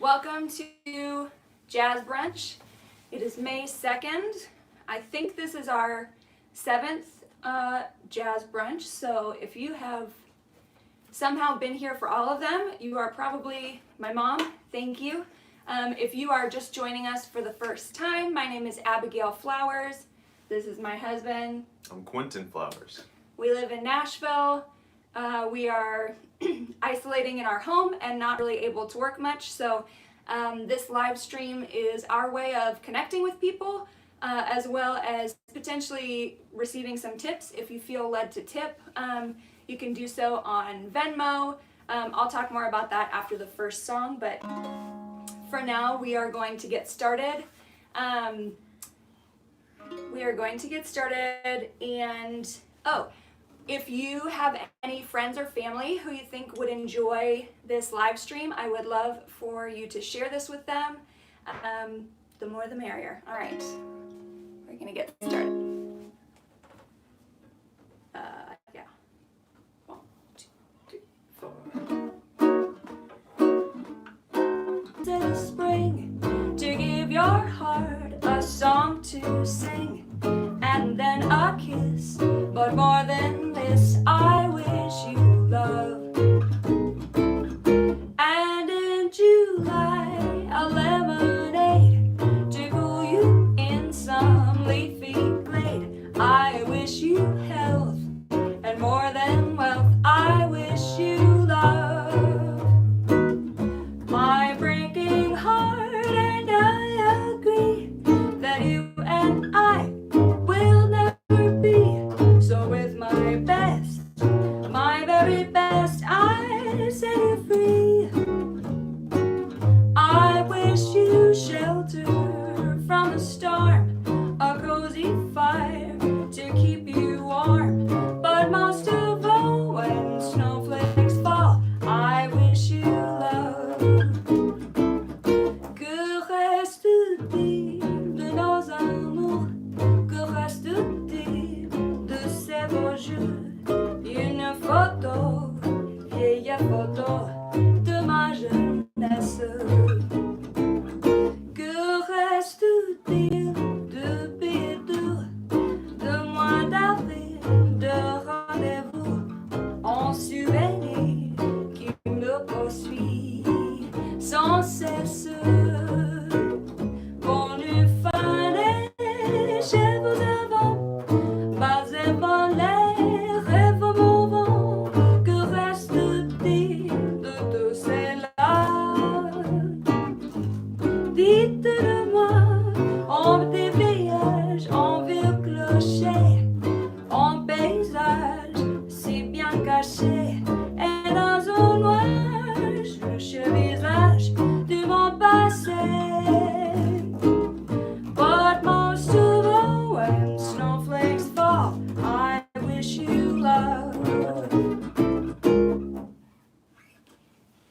Welcome to Jazz Brunch. It is May 2nd. I think this is our 7th Jazz Brunch, so if you have somehow been here for all of them, you are probably my mom. Thank you. If you are just joining us for the first time, my name is Abigail Flowers. This is my husband. I'm Quentin Flowers. We live in Nashville. We are isolating in our home and not really able to work much, so this live stream is our way of connecting with people as well as potentially receiving some tips. If you feel led to tip, you can do so on Venmo. I'll talk more about that after the first song, but for now we are going to get started. And if you have any friends or family who you think would enjoy this live stream, I would love for you to share this with them. The more the merrier. All right, we're gonna get started. Yeah. 1, 2, 3, 4. To the spring, to give your heart a song to sing. And then a kiss, but more than this, I wish you love. And in July, a lemonade to cool you in some leafy glade. I wish you health, and more than wealth, I wish you love. My breaking heart and I agree that you and I will never be. So with my best, my very best, I set you free. I wish you shelter from the storm, a cozy fire to keep you warm. But most of all, when snowflakes fall, I wish you love. Que reste-t-il de nos amours? Que reste-t-il de ces beaux jours? Une photo, vieille photo de ma jeunesse. Que reste-t-il de billets doux, de mois d'avril, de rendez-vous, en souvenir qui me poursuit sans cesse? Bonne fin des cheveux avant, bas avant les rêves mouvants. Que reste-t-il de tout cela? Dites-le-moi, en des voyages, en vieux clocher, en paysage si bien caché, et dans un nuage, le visage du vent passé. But most of all, when snowflakes fall, I wish you love.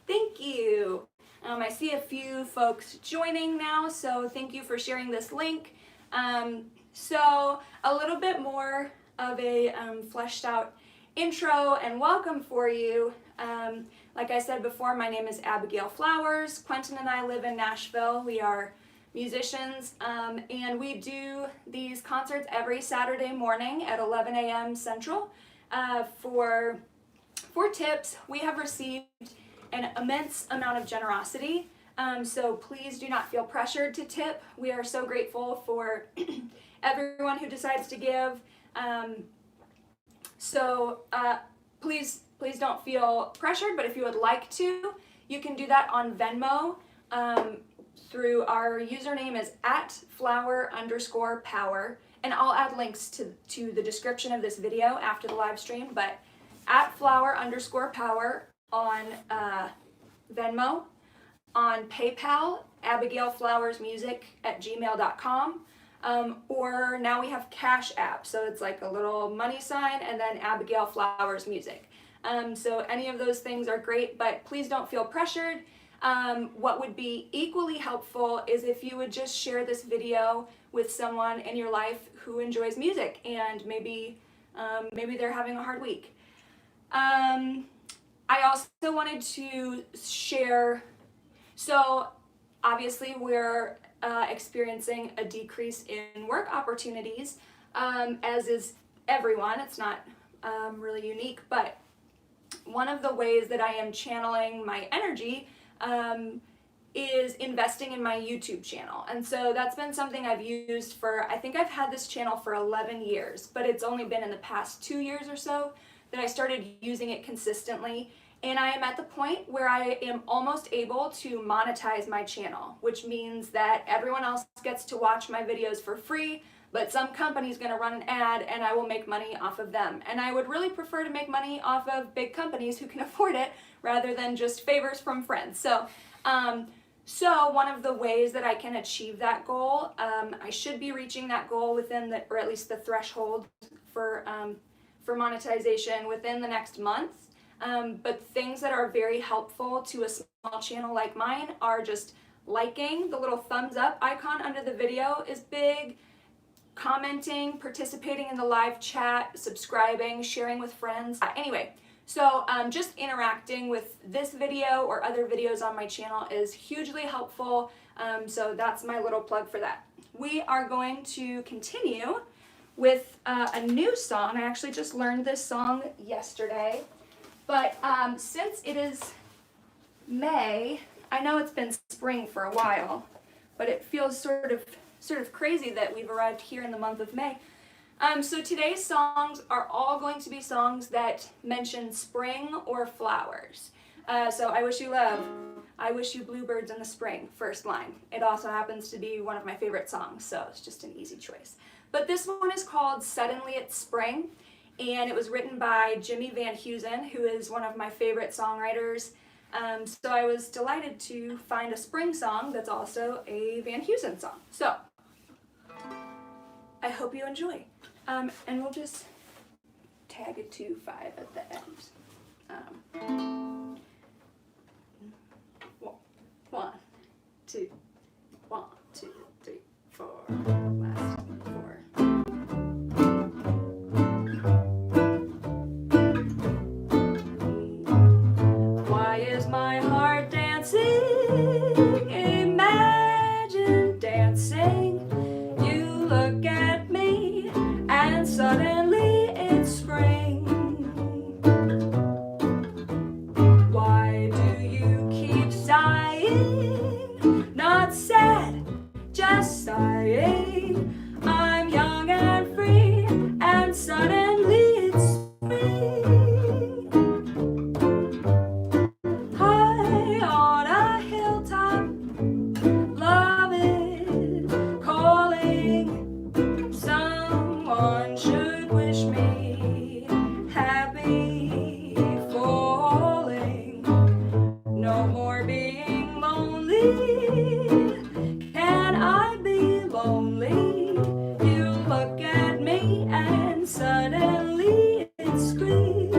Thank you. I see a few folks joining now, so thank you for sharing this link. So a little bit more of a fleshed out intro and welcome for you. Like I said before, my name is Abigail Flowers. Quentin and I live in Nashville. We are musicians, and we do these concerts every Saturday morning at 11 a.m. Central. For tips, we have received an immense amount of generosity, so please do not feel pressured to tip. We are so grateful for everyone who decides to give. Please don't feel pressured, but if you would like to, you can do that on Venmo. Through our username is @flower_power, and I'll add links to the description of this video after the live stream, but @flower_power on Venmo, on PayPal, abigailflowersmusic@gmail.com, or now we have CashApp, so it's like a little money sign and then Abigail Flowers Music. So any of those things are great, but please don't feel pressured. What would be equally helpful is if you would just share this video with someone in your life who enjoys music and maybe they're having a hard week. I also wanted to share, so obviously we're experiencing a decrease in work opportunities, as is everyone. It's not really unique, but one of the ways that I am channeling my energy is investing in my YouTube channel. And so that's been something I've used for, I think I've had this channel for 11 years, but it's only been in the past 2 years or so that I started using it consistently. And I am at the point where I am almost able to monetize my channel, which means that everyone else gets to watch my videos for free, but some company's gonna run an ad and I will make money off of them. And I would really prefer to make money off of big companies who can afford it rather than just favors from friends. So one of the ways that I can achieve that goal, I should be reaching that goal within or at least the threshold for monetization within the next month. But things that are very helpful to a small channel like mine are just liking. The little thumbs up icon under the video is big. Commenting, participating in the live chat, subscribing, sharing with friends. Anyway, so just interacting with this video or other videos on my channel is hugely helpful. So that's my little plug for that. We are going to continue with a new song. I actually just learned this song yesterday. But since it is May, I know it's been spring for a while, but it feels sort of crazy that we've arrived here in the month of May. So today's songs are all going to be songs that mention spring or flowers. So I wish you love, I wish you bluebirds in the spring, first line. It also happens to be one of my favorite songs, so it's just an easy choice. But this one is called Suddenly It's Spring, and it was written by Jimmy Van Heusen, who is one of my favorite songwriters. So I was delighted to find a spring song that's also a Van Heusen song. So I hope you enjoy. And we'll just tag a 2-5 at the end. 1, 2, 1, 2, 3, 4. Last 4. Why is my heart dancing? Imagine dancing. You look at me and suddenly it's spring. Why do you keep sighing? Not sad, just sighing. I'm young and free and suddenly it's spring. High on a hilltop, love is calling. Someone should wish me happy falling. No more being lonely. Can I be lonely? You look at me and suddenly it's spring.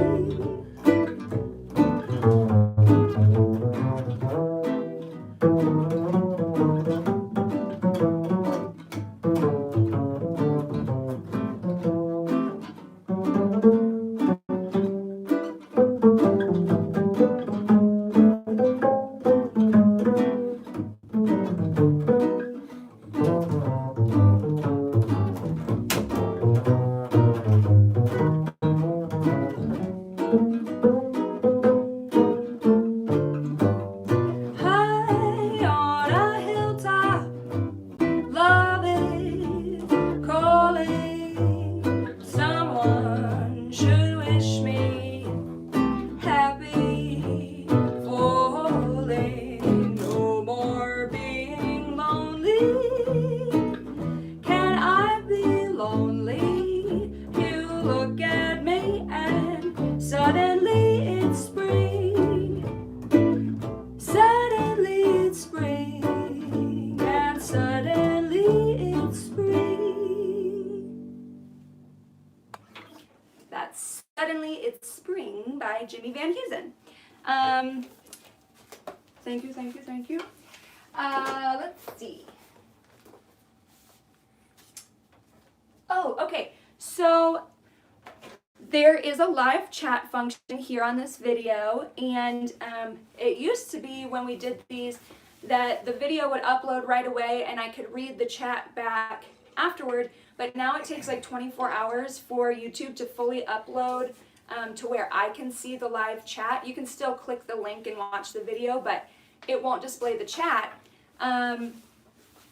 High on a hilltop, love is calling. Someone should wish me happy falling. No more being lonely. Can I be lonely? You look at me and suddenly it's spring. Suddenly it's spring, and suddenly it's spring. That's Suddenly It's Spring by Jimmy Van Heusen. Thank you, thank you, thank you. Let's see. Oh, okay. So there is a live chat function here on this video, and it used to be when we did these that the video would upload right away and I could read the chat back afterward, but now it takes like 24 hours for YouTube to fully upload to where I can see the live chat. You can still click the link and watch the video, but it won't display the chat.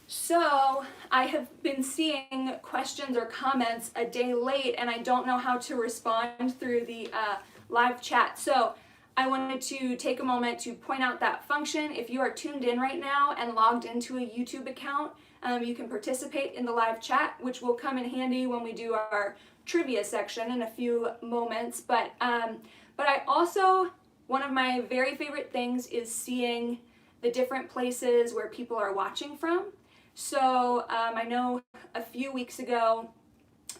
So I have been seeing questions or comments a day late, and I don't know how to respond through the live chat. So I wanted to take a moment to point out that function. If you are tuned in right now and logged into a YouTube account, you can participate in the live chat, which will come in handy when we do our trivia section in a few moments. But I also, one of my very favorite things is seeing the different places where people are watching from. So I know a few weeks ago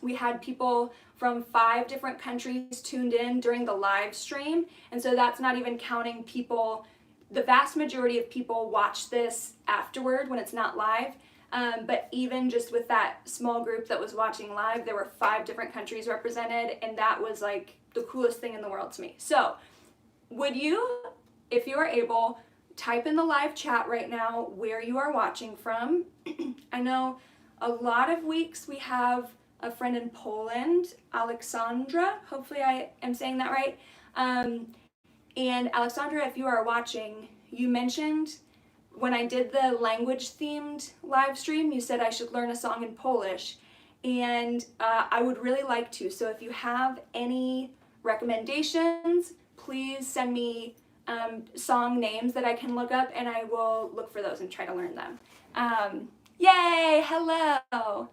we had people from 5 different countries tuned in during the live stream, and so that's not even counting people. The vast majority of people watch this afterward when it's not live, but even just with that small group that was watching live, there were 5 different countries represented, and that was like the coolest thing in the world to me. So would you, if you are able, type in the live chat right now where you are watching from. I know a lot of weeks we have a friend in Poland, Alexandra, hopefully I am saying that right. And Alexandra, if you are watching, you mentioned when I did the language themed live stream, you said I should learn a song in Polish, and I would really like to. So if you have any recommendations, please send me song names that I can look up, and I will look for those and try to learn them. Yay, hello.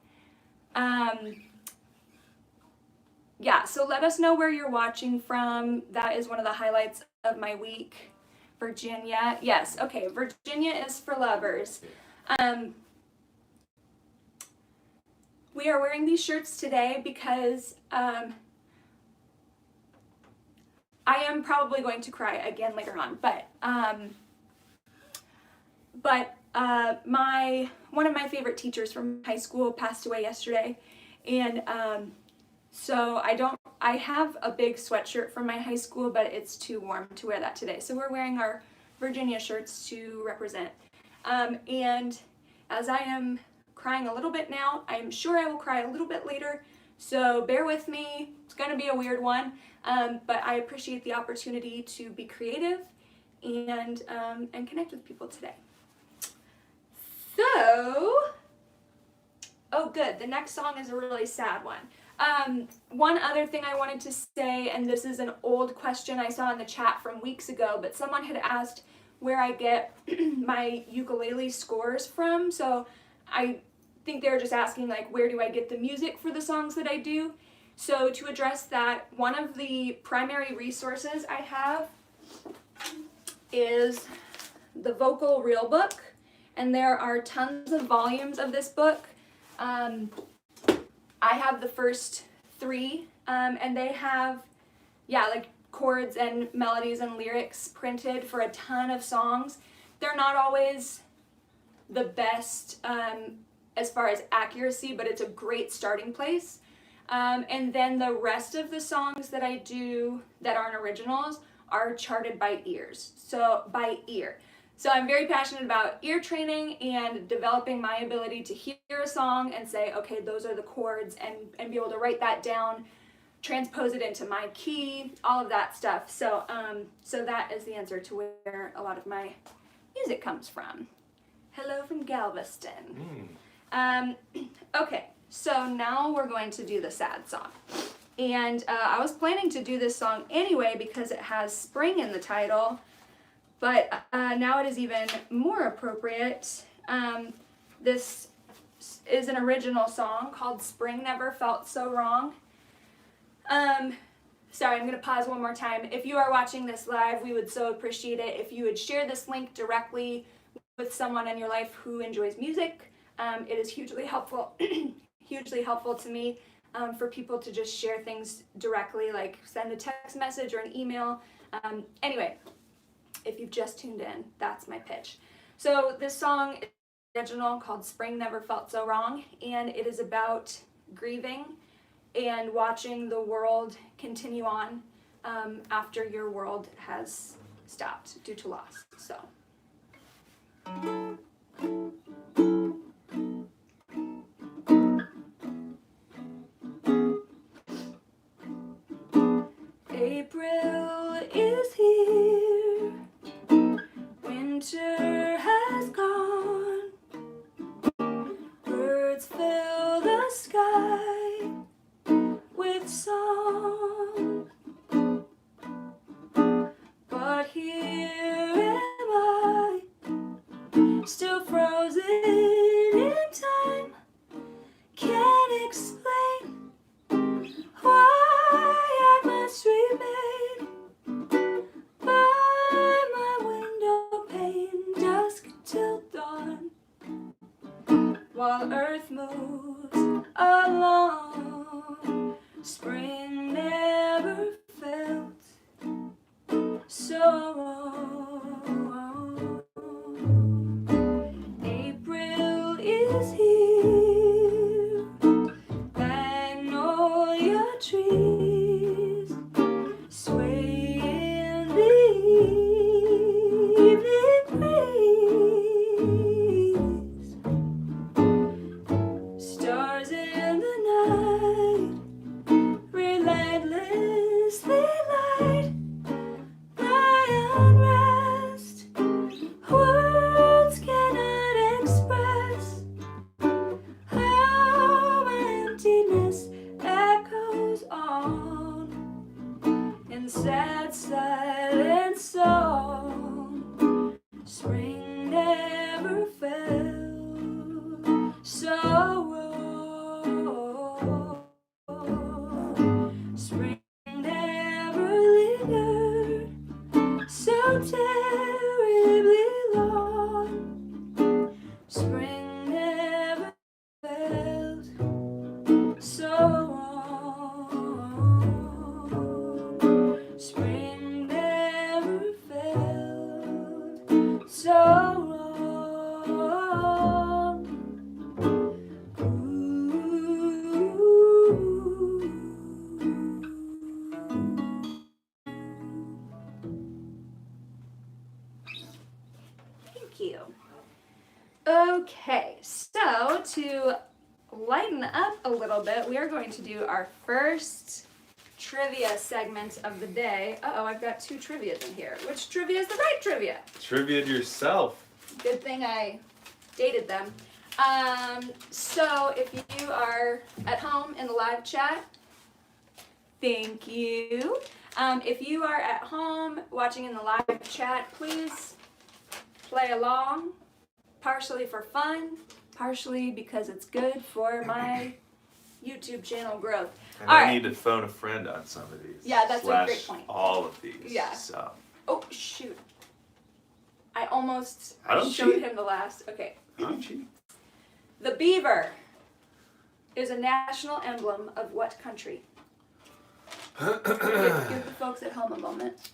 Yeah, so let us know where you're watching from. That is one of the highlights of my week. Virginia, yes, okay, Virginia is for lovers. We are wearing these shirts today because I am probably going to cry again later on, but one of my favorite teachers from high school passed away yesterday, and so I have a big sweatshirt from my high school, but it's too warm to wear that today. So we're wearing our Virginia shirts to represent. And as I am crying a little bit now, I'm sure I will cry a little bit later. So bear with me. It's going to be a weird one, but I appreciate the opportunity to be creative and connect with people today. So, oh good, the next song is a really sad one. One other thing I wanted to say, and this is an old question I saw in the chat from weeks ago, but someone had asked where I get my ukulele scores from. So I think they were just asking, like, where do I get the music for the songs that I do? So to address that, one of the primary resources I have is the Vocal Reel book, and there are tons of volumes of this book. I have the first 3, and they have, like chords and melodies and lyrics printed for a ton of songs. They're not always the best as far as accuracy, but it's a great starting place. And then the rest of the songs that I do that aren't originals are charted by ear. So I'm very passionate about ear training and developing my ability to hear a song and say, okay, those are the chords, and be able to write that down, transpose it into my key, all of that stuff. So so that is the answer to where a lot of my music comes from. Hello from Galveston. Okay, so now we're going to do the sad song. And I was planning to do this song anyway because it has spring in the title. But now it is even more appropriate. This is an original song called Spring Never Felt So Wrong. Sorry, I'm going to pause one more time. If you are watching this live, we would so appreciate it if you would share this link directly with someone in your life who enjoys music. It is hugely helpful, hugely helpful to me for people to just share things directly, like send a text message or an email. Anyway. If you've just tuned in, that's my pitch. So this song is original, called Spring Never Felt So Wrong, and it is about grieving and watching the world continue on after your world has stopped due to loss. So. April is here, winter has gone, birds fill the sky with song, but here am I, still frozen in time, can't explain why I must remain by my window pane, dusk till dawn, while earth moves along. Spring never felt so warm. April is here, magnolia trees sway in the evening breeze. Stars in the night relentlessly light my unrest. Words cannot express how my emptiness echoes on in sad silent song. Spring never felt so warm. Spring never lingered so terribly long. Spring never felt so warm. Spring never felt so warm. Thank you. Okay, so to lighten up a little bit, we are going to do our first trivia segment of the day. Uh-oh, I've got 2 trivias in here. Which trivia is the right trivia? Trivia yourself. Good thing I dated them. So if you are at home in the live chat, thank you. If you are at home watching in the live chat, please play along, partially for fun, partially because it's good for my YouTube channel growth. And All I right. need to phone a friend on some of these. Yeah, that's a slash great point. all of these. Yeah. So. Oh, shoot. I almost I don't showed cheat. him the last. Okay. I'm cheating. The beaver is a national emblem of what country? Give the folks at home a moment.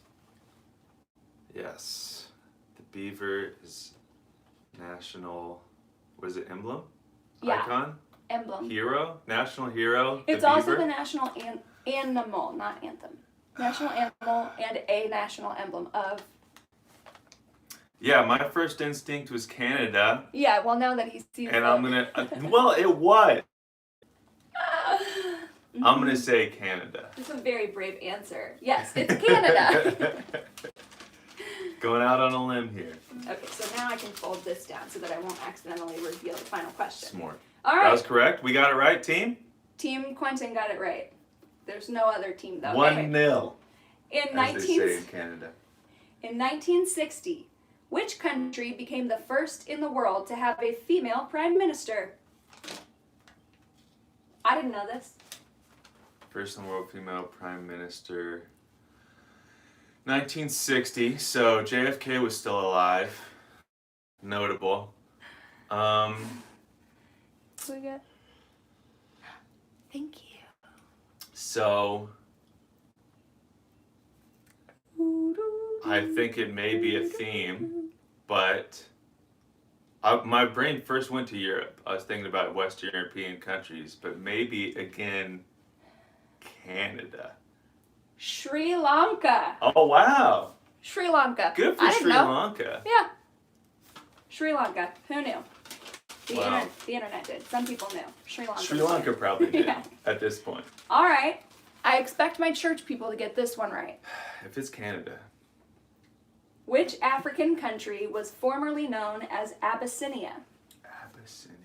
Yes. The beaver is national, what is it, emblem? Yeah. Icon? Emblem. Hero? National hero? It's the also beaver? the national animal, not anthem. National animal and a national emblem of. Yeah, my first instinct was Canada. Yeah, well, now that he's seen And I'm gonna, well, it was. I'm gonna say Canada. It's a very brave answer. Yes, it's Canada. Going out on a limb here. Okay, so now I can fold this down so that I won't accidentally reveal the final question. Smart. All That right. was correct. We got it right, team? Team Quentin got it right. There's no other team though. 1-0. In As they say in Canada. In 1960, which country became the first in the world to have a female prime minister? I didn't know this. First in the world female prime minister. 1960, so JFK was still alive. Notable. We got. Thank you. So I think it may be a theme, but my brain first went to Europe. I was thinking about Western European countries, but maybe again Canada. Sri Lanka. Oh wow! Sri Lanka. Good for I didn't Sri know. Lanka. Yeah. Sri Lanka. Who knew? Wow. The internet did. Some people knew. Sri Lanka. Sri Lanka probably did Yeah. at this point. All right. I expect my church people to get this one right. If it's Canada. Which African country was formerly known as Abyssinia? Abyssinia.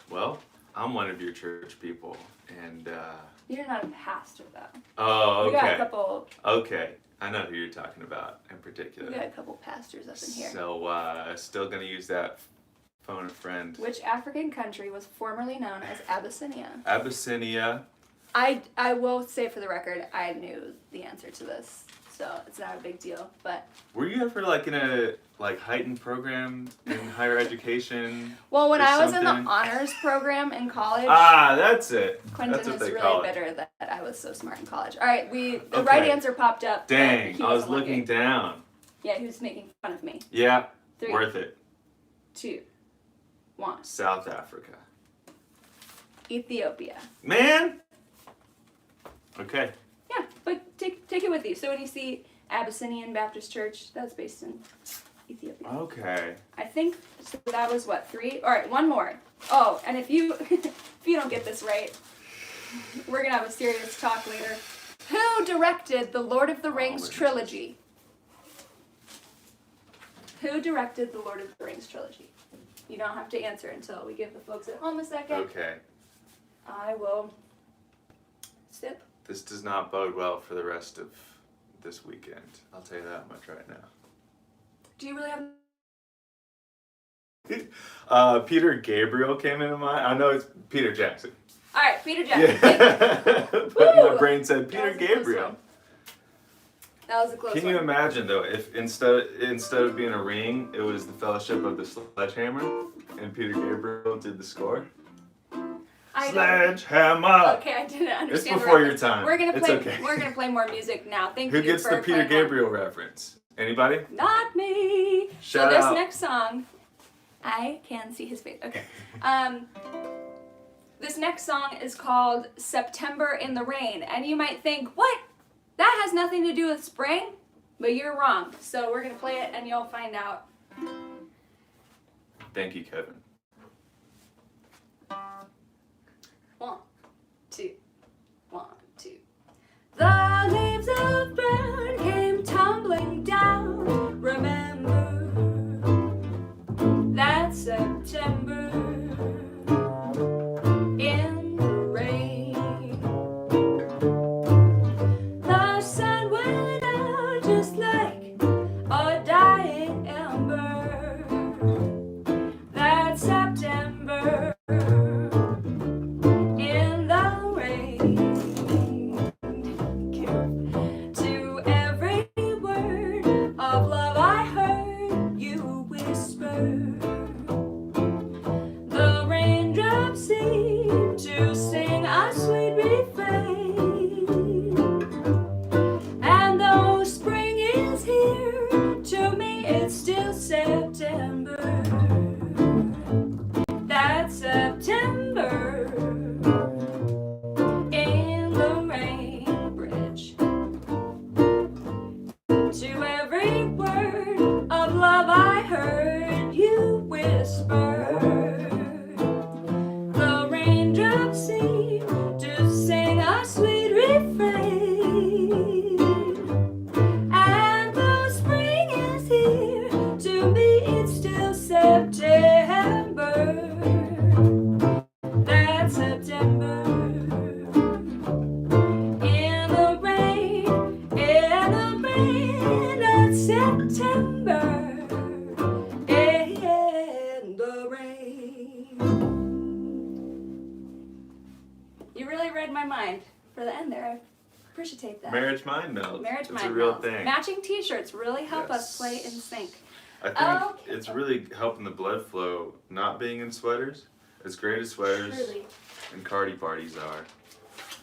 Well, I'm one of your church people, and You're not a pastor, though. oh, okay. We got a couple. Okay, I know who you're talking about in particular. We got a couple pastors up in here. So, still gonna use that phone a friend. Which African country was formerly known as Abyssinia? Abyssinia. I will say for the record, I knew the answer to this, so it's not a big deal. But Were you ever like in a heightened program in higher education? well, when or I was in the something? honors program in college, That's it. Quentin That's what is they really call it. bitter that I was so smart in college. All right, the Okay. right answer popped up. but Dang, he I was wasn't looking looking. down. Yeah, he was making fun of me. Yeah, 3, worth it. 2, 1. South Africa. Ethiopia. Man. Okay. Yeah, but take it with you. So when you see Abyssinian Baptist Church, that's based in Ethiopia. Okay. I think so. That was what, 3? All right, one more. Oh, and if you if you don't get this right, we're gonna have a serious talk later. Who directed the Lord of the Rings trilogy? Who directed the Lord of the Rings trilogy? You don't have to answer until we give the folks at home a second. Okay. I will sip. This does not bode well for the rest of this weekend. I'll tell you that much right Do you really have? now. Peter Gabriel came into mind. I know it's Peter Jackson. All right, Peter Jackson. Yeah. But Woo! my brain said That Peter was a close Gabriel. one. That was a close Can one. you imagine though, if instead of being a ring, it was the Fellowship of the Sledgehammer, and Peter Gabriel did the score? Sledgehammer. Okay, I didn't understand. It's the before your reference. time. We're gonna It's play. okay. We're gonna play more music now. Thank you. Who gets for the Peter playing that. Gabriel reference? Anybody? Not me. Shout so this out. next song, I can see his face. Okay. This next song is called "September in the Rain," and you might think, "What? That has nothing to do with spring," but you're wrong. So we're gonna play it, and you'll find out. Thank you, Kevin. 1, 2, 1, 2. The leaves of brown came tumbling down. Remember that September in the rain. The sun went out just like a dying ember. That September. In the rain, to every word of love I heard you whisper. The raindrops seem to sing a sweet refrain. And though spring is here, to me it's still September. That's September. In the rain, bridge. To every word of love I heard you whisper. The raindrops seem to sing a sweet refrain. And though spring is here, to me it's still September. That's September. In the rain, that's September. In the rain. You really read my mind for the end there. I appreciate that. Marriage mind meld. Marriage It's mind a real meld. thing. Matching t-shirts really help us Yes. play in sync. I think Okay. it's really helping the blood flow not being in sweaters. As great as sweaters Truly. and Cardi parties are.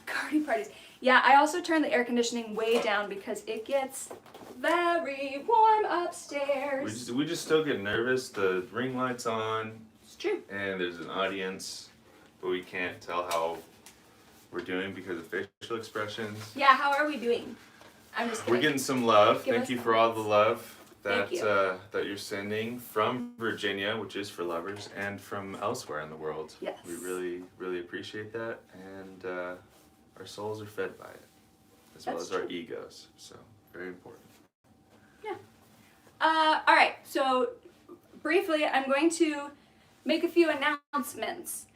Party parties. Yeah, I also turn the air conditioning way down because it gets very warm upstairs. We just still get nervous. The ring light's on It's true. and there's an audience, but we can't tell how we're doing because of facial expressions. Yeah, how are we doing? I'm just kidding. We're getting some love. Give Thank us you some for all the love Thank that you. that you're sending from Virginia, which is for lovers, and from elsewhere in the world. Yes. We really, really appreciate that and our souls are fed by it, as well That's as our true. egos. So very important. Yeah. All right. So briefly, I'm going to make a few announcements.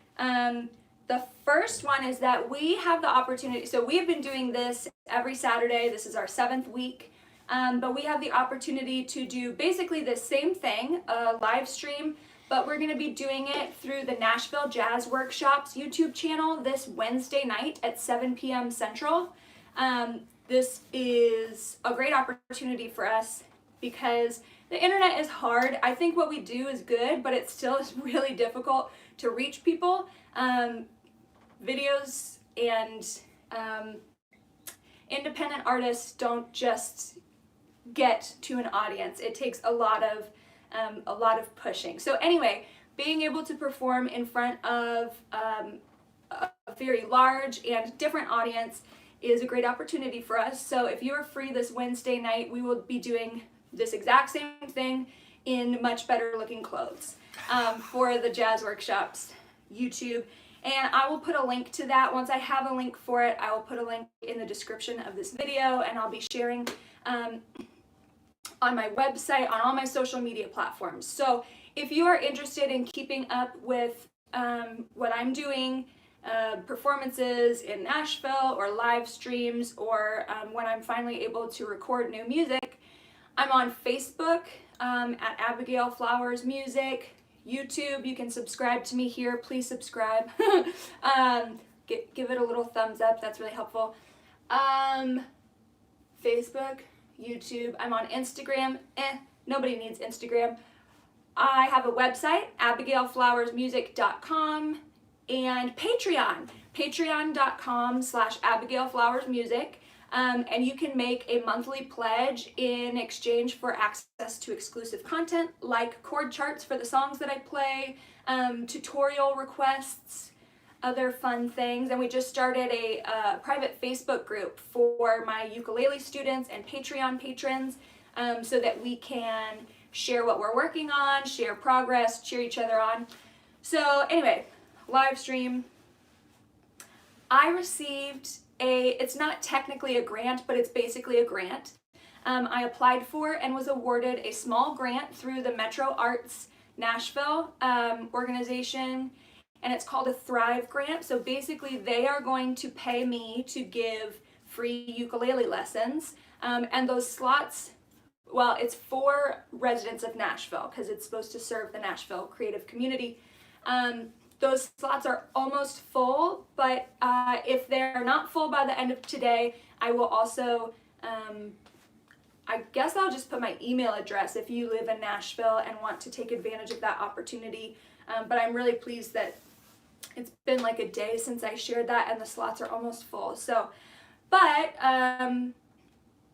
The first one is that we have the opportunity, so we have been doing this every Saturday. This is our 7th week, but we have the opportunity to do basically the same thing, a live stream, but we're going to be doing it through the Nashville Jazz Workshops YouTube channel this Wednesday night at 7 p.m. Central. This is a great opportunity for us because the internet is hard. I think what we do is good, but it still is really difficult to reach people. Videos and independent artists don't just get to an audience. It takes a lot of pushing. So anyway, being able to perform in front of a very large and different audience is a great opportunity for us. So if you are free this Wednesday night, we will be doing this exact same thing in much better looking clothes for the Jazz Workshops YouTube. And I will put a link to that. Once I have a link for it, I will put a link in the description of this video, and I'll be sharing on my website, on all my social media platforms. So if you are interested in keeping up with what I'm doing, performances in Nashville or live streams, or when I'm finally able to record new music, I'm on Facebook at Abigail Flowers Music. YouTube, you can subscribe to me here. Please subscribe. Give it a little thumbs up. That's really helpful. Facebook, YouTube. I'm on Instagram. Nobody needs Instagram. I have a website, abigailflowersmusic.com, and Patreon, patreon.com/abigailflowersmusic. And you can make a monthly pledge in exchange for access to exclusive content like chord charts for the songs that I play, tutorial requests, other fun things. And we just started a private Facebook group for my ukulele students and Patreon patrons, so that we can share what we're working on, share progress, cheer each other on. So anyway, live stream. I received it's not technically a grant, but it's basically a grant. I applied for and was awarded a small grant through the Metro Arts Nashville organization, and it's called a Thrive Grant. So basically they are going to pay me to give free ukulele lessons, and those slots, well, it's for residents of Nashville because it's supposed to serve the Nashville creative community. Those slots are almost full, but if they're not full by the end of today, I will also, I guess I'll just put my email address if you live in Nashville and want to take advantage of that opportunity. But I'm really pleased that it's been like a day since I shared that and the slots are almost full. So, but,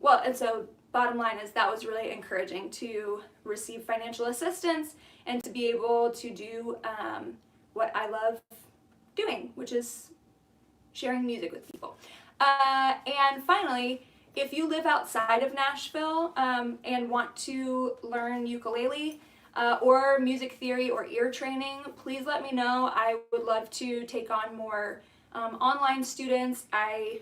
well, and so bottom line is that was really encouraging to receive financial assistance and to be able to do what I love doing, which is sharing music with people. And finally, if you live outside of Nashville and want to learn ukulele or music theory or ear training, please let me know. I would love to take on more online students. I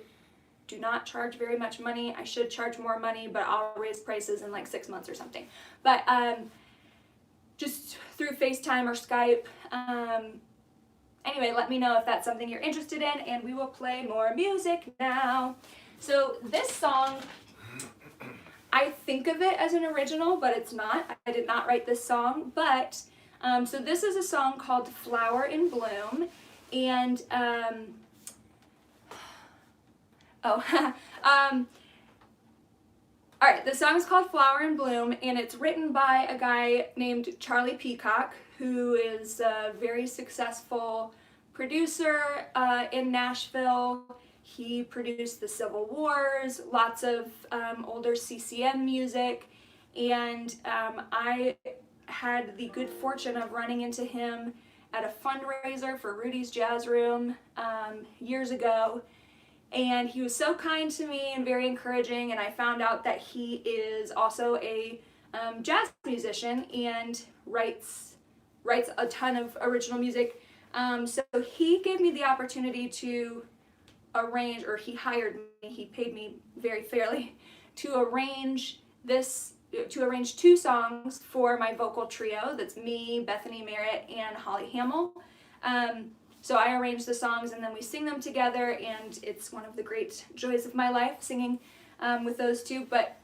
do not charge very much money. I should charge more money, but I'll raise prices in like 6 months or something. But just through FaceTime or Skype. Anyway, let me know if that's something you're interested in, and we will play more music now. So this song, I think of it as an original, but it's not. I did not write this song, but so this is a song called Flower in Bloom, and all right, the song is called Flower in Bloom, and it's written by a guy named Charlie Peacock, who is a very successful producer in Nashville. He produced the Civil Wars, lots of older CCM music, and I had the good fortune of running into him at a fundraiser for Rudy's Jazz Room years ago. And he was so kind to me and very encouraging, and I found out that he is also a jazz musician and writes a ton of original music. So he gave me the opportunity to arrange, or he hired me, he paid me very fairly to arrange two songs for my vocal trio. That's me, Bethany Merritt, and Holly Hamill. So I arrange the songs and then we sing them together, and it's one of the great joys of my life, singing with those two. But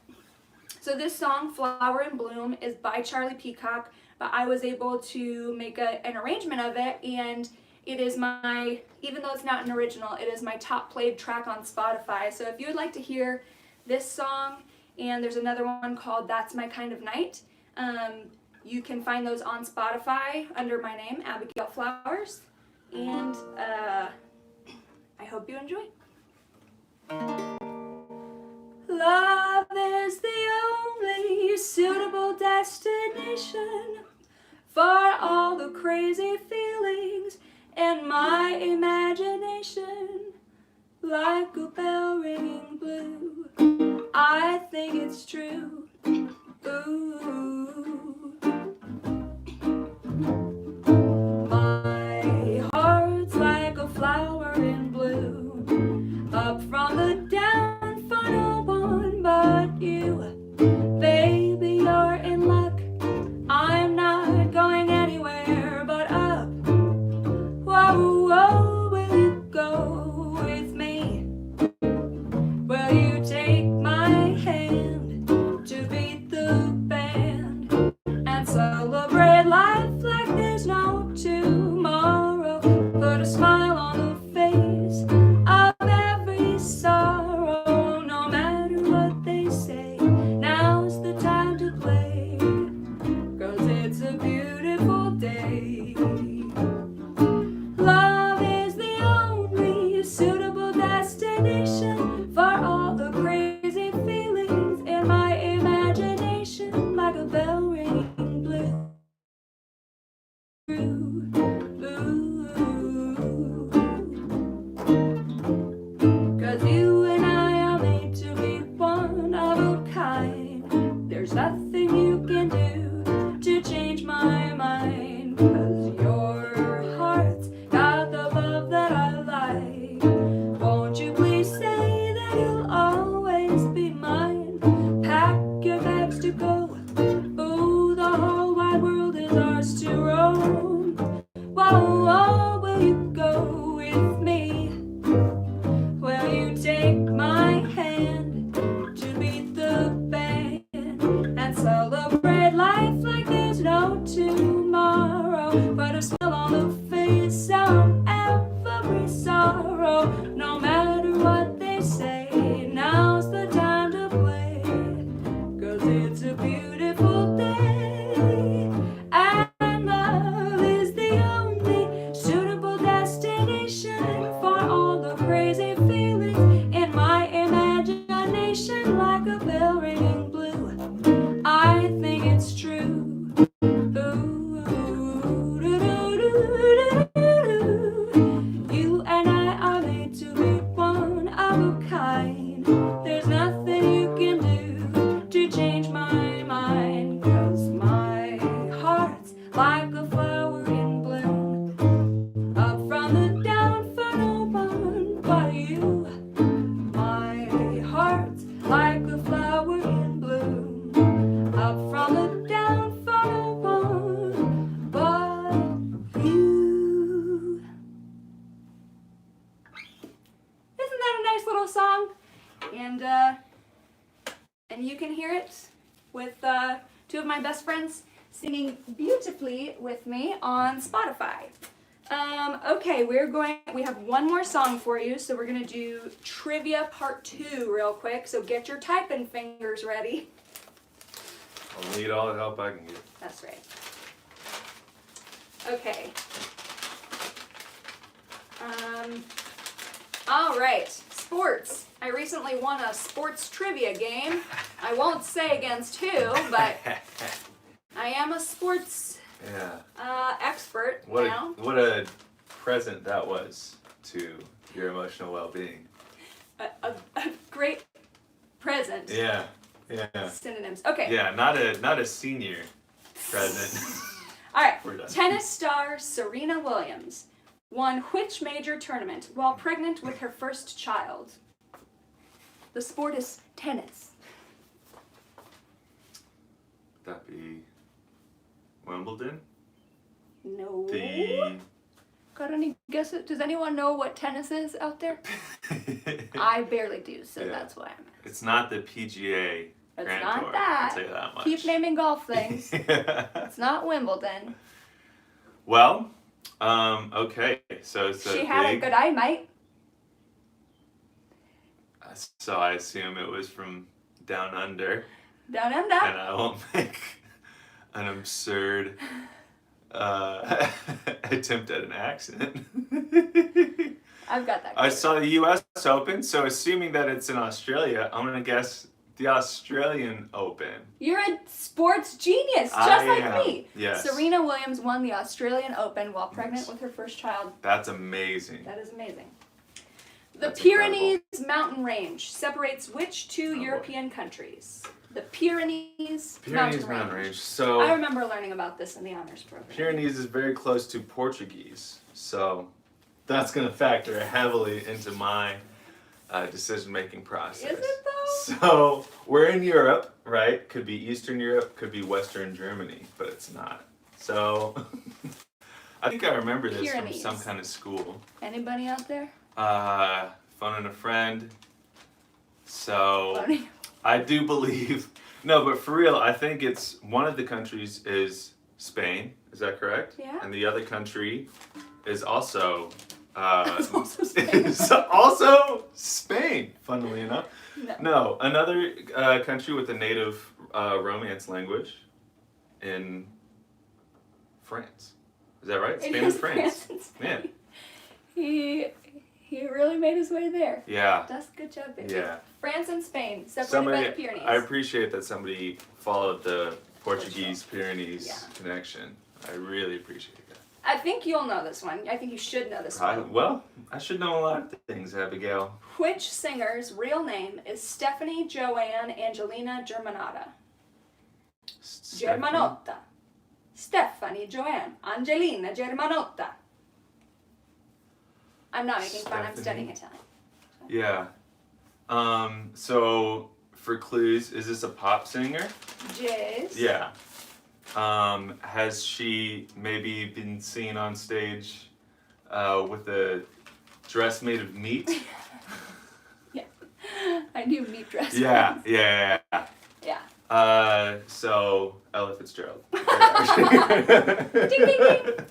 so this song, Flower in Bloom, is by Charlie Peacock, but I was able to make an arrangement of it, and it is my, even though it's not an original, it is my top played track on Spotify. So if you would like to hear this song, and there's another one called That's My Kind of Night, you can find those on Spotify under my name, Abigail Flowers, and I hope you enjoy. Love is the only suitable destination for all the crazy feelings in my imagination. Like a bell ringing blue, I think it's true. Ooh. My heart's like a flower in bloom, up from the down for no one but you. Baby, you're in luck, I'm not going anywhere but up. Whoa, whoa, will you go with me? Will you take my hand to beat the band and celebrate life like there's no tomorrow? Put a smile on the face of every sorrow, no matter what they say. Now's the time to play, 'cause it's a beautiful day. Love is the only suitable destination for all the crazy feelings in my imagination, like a bell ringing blue. Ooh. 'Cause you and I are made to be one of a kind. There's nothing you can do to change my mind, 'cause your heart's got the love that I like. Won't you please say that you'll always be mine? Pack your bags to go. Ooh, the whole wide world is ours to roam. Whoa, whoa, will you go with me? Will you take my hand to beat the band and celebrate life like there's no tomorrow? Put a smile on the face of every sorrow, no matter what they say. Now's the time to play, 'cause it's a beautiful day. And love is the only suitable destination for all the crazy feelings in my imagination, like a bell ringing blue. I think it's true. You and I are made to be one of a kind. There's nothing you can do to change my mind, 'cause my heart's like a flower in bloom, up from the down for no one but you. My heart's like a flower in bloom, up from the down for no one but you. Isn't that a nice little song? And you can hear it with two of my best friends singing beautifully with me on Spotify. Okay, we have one more song for you, so we're gonna do trivia part 2 real quick, so get your typing fingers ready. I'll need all the help I can get. That's right. Okay. All right, sports. I recently won a sports trivia game. I won't say against who, but I am a sports expert now. What a present that was to your emotional well-being. A great present. Yeah. Synonyms. Okay. Yeah, not a senior present. All right. We're done. Tennis star Serena Williams won which major tournament while pregnant with her first child? The sport is tennis. Would that be Wimbledon? No. The Got any guesses? Does anyone know what tennis is out there? I barely do, so Yeah. that's why I'm. It's not the PGA It's Grand not Tour. that. I'll tell you that much. Keep naming golf things. It's not Wimbledon. Well, okay. So it's She had a good eye, mate. So I assume it was from down under, Down under. and I won't make an absurd attempt at an accent. I've got that. I saw the U.S. Open, so assuming that it's in Australia, I'm gonna guess the Australian Open. You're a sports genius, just I like am. me. Yes. Serena Williams won the Australian Open while pregnant with her first child. That's amazing. That is amazing. The That's Pyrenees mountain range separates which two boy. European countries? The Pyrenees, Pyrenees mountain range. So I remember learning about this in the honors program. Pyrenees is very close to Portuguese, so that's gonna factor heavily into my decision-making process. Is it though? So we're in Europe, right? Could be Eastern Europe, could be Western Germany, but it's not. So I think I remember this Pyrenees. from some kind of school. Anybody out there? Phoning a friend. So Lonnie? I do believe, no, but for real, I think it's one of the countries is Spain. Is that correct? Yeah. And the other country is also It's also Spain. is also Spain. Funnily enough. No. No, another country with a native Romance language in France. Is that right? It Spain is and France. and Spain. Yeah. He really made his way there. Yeah. That's good job, baby. Yeah. France and Spain, separated by the Pyrenees. I appreciate that somebody followed the Portuguese Pyrenees Yeah. connection. I really appreciate that. I think you'll know this one. I think you should know this one. Well, I should know a lot of things, Abigail. Which singer's real name is Stephanie Joanne Angelina Germanotta? Germanotta. Stephanie Joanne Angelina Germanotta. I'm not making fun, I'm studying Italian. Yeah. So for clues, is this a pop singer? Yes. Yeah. Has she maybe been seen on stage with a dress made of meat? Yeah. I knew meat dress. Yeah. Yeah. So Ella Fitzgerald. Ding, ding, ding.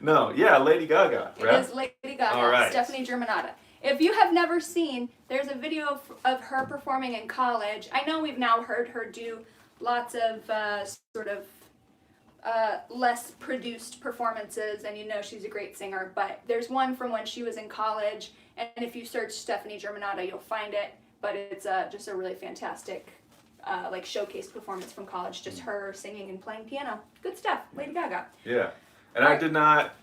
No, yeah, Lady Gaga, It right? is Lady Gaga, All right. Stephanie Germanotta. If you have never seen, there's a video of her performing in college. I know we've now heard her do lots of sort of less produced performances, and you know she's a great singer, but there's one from when she was in college, and if you search Stephanie Germanotta, you'll find it, but it's just a really fantastic like showcase performance from college, just her singing and playing piano. Good stuff, Lady Gaga. Yeah. And I did not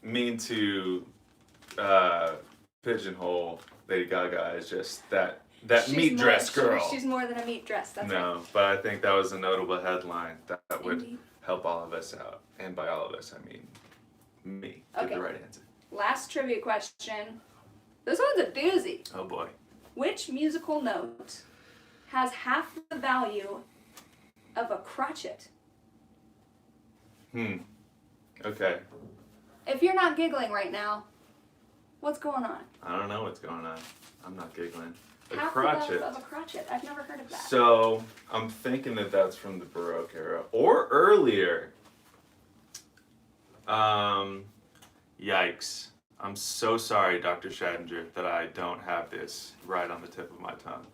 mean to pigeonhole Lady Gaga as just that She's meat more- dress girl. She's more than a meat dress, that's right. No, but I think that was a notable headline that would Indeed. help all of us out. And by all of us, I mean me. Get Okay. the right answer. Last trivia question. This one's a doozy. Oh boy. Which musical note has half the value of a crotchet? Okay. If you're not giggling right now, what's going on? I don't know what's going on. I'm not giggling. A Half crotchet. the value of a crotchet. I've never heard of that. So I'm thinking that that's from the Baroque era or earlier. Yikes. I'm so sorry, Dr. Shadinger, that I don't have this right on the tip of my tongue.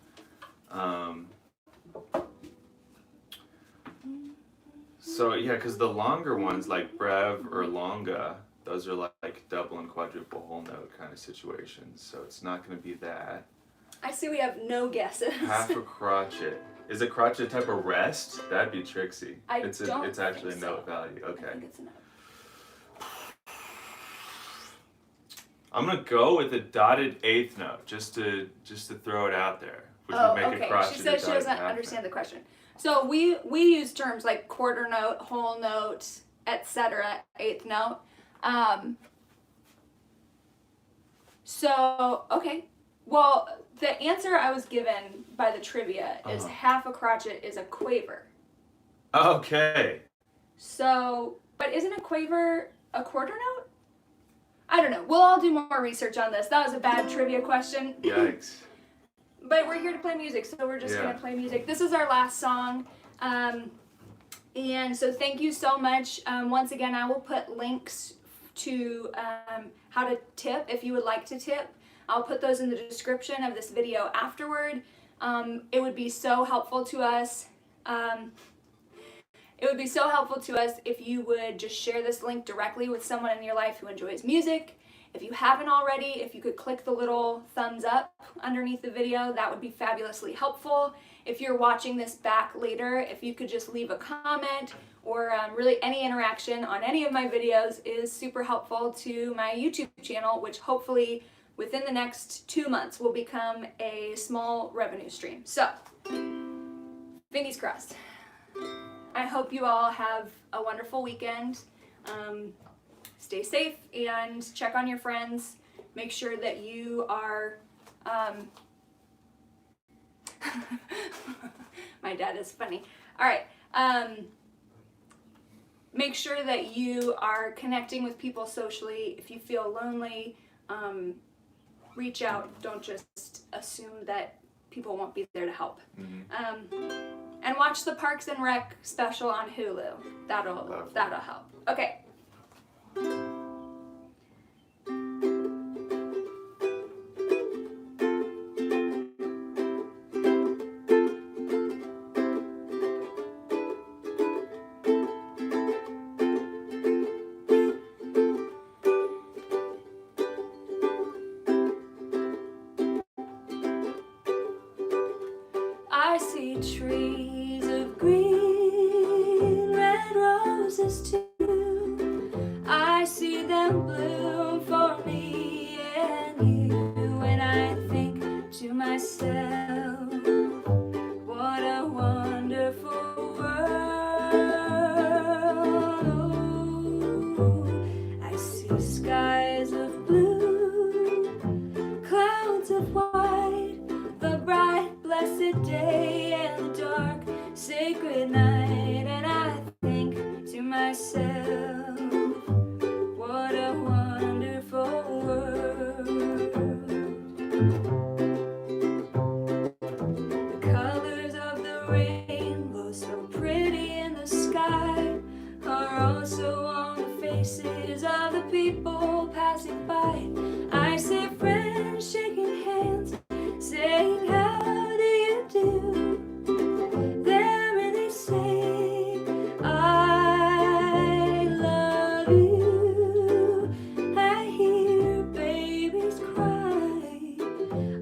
So yeah, because the longer ones like brev or longa, those are like double and quadruple whole note kind of situations. So it's not going to be that. I see we have no guesses. Half a crotchet. Is a crotchet a type of rest? That'd be tricksy. I It's don't it's actually a think so. note value. I Okay. think it's a note. I'm gonna go with a dotted eighth note just to throw it out there, which would make a crotchet. She a says she dotted doesn't half understand note. the question. So we use terms like quarter note, whole note, etc., eighth note. So, okay. Well, the answer I was given by the trivia is half a crotchet is a quaver. Okay. So, but isn't a quaver a quarter note? I don't know. We'll all do more research on this. That was a bad trivia question. Yikes. But we're here to play music, so we're just going to play music. This is our last song. And so thank you so much. Once again, I will put links to how to tip if you would like to tip. I'll put those in the description of this video afterward. It would be so helpful to us. It would be so helpful to us if you would just share this link directly with someone in your life who enjoys music. If you haven't already, if you could click the little thumbs up underneath the video, that would be fabulously helpful. If you're watching this back later, if you could just leave a comment or really any interaction on any of my videos is super helpful to my YouTube channel, which hopefully within the next 2 months will become a small revenue stream. So, fingers crossed. I hope you all have a wonderful weekend. Stay safe and check on your friends. Make sure that you are... My dad is funny. All right. Make sure that you are connecting with people socially. If you feel lonely, reach out. Don't just assume that people won't be there to help. And watch the Parks and Rec special on Hulu. That'll help. Okay. I see trees of green, red roses too. I see them bloom for me and you, and I think to myself, what a wonderful world. Oh, I see skies of blue, clouds of white, the bright blessed day and the dark sacred night, and I think to myself, what a wonderful world. The colors of the rainbow, so pretty in the sky, are also on the faces of the people passing by. I see friends shaking hands, saying, how do you do? They're really saying, I love you. I hear babies cry,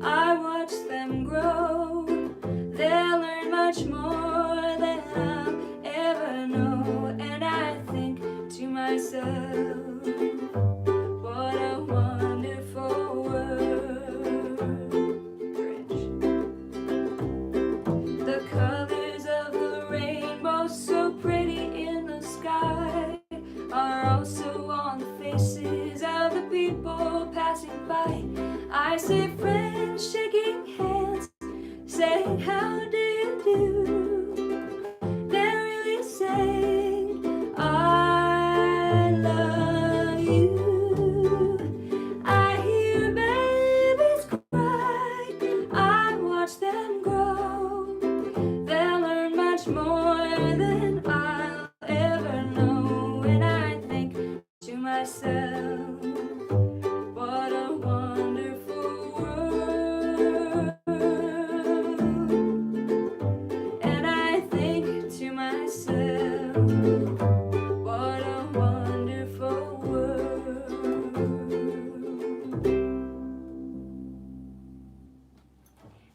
I watch them grow. They'll learn much more than I'll ever know, and I think to myself, what a wonderful world. The colors of the rainbow, so pretty in the sky, are also on the faces of the people passing by. I see friends shaking hands, saying, how do you do? They're really saying, I love you. I hear babies cry, I watch them grow. They'll learn much more than I'll ever know, and I think to myself, what a wonderful world. And I think to myself, what a wonderful world.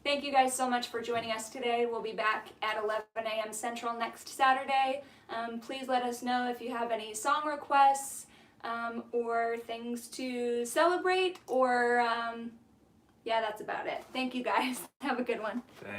Thank you guys so much for joining us today. We'll be back at 11 a.m. Central next Saturday. Please let us know if you have any song requests or things to celebrate, or yeah, that's about it. Thank you guys. Have a good one. Thanks.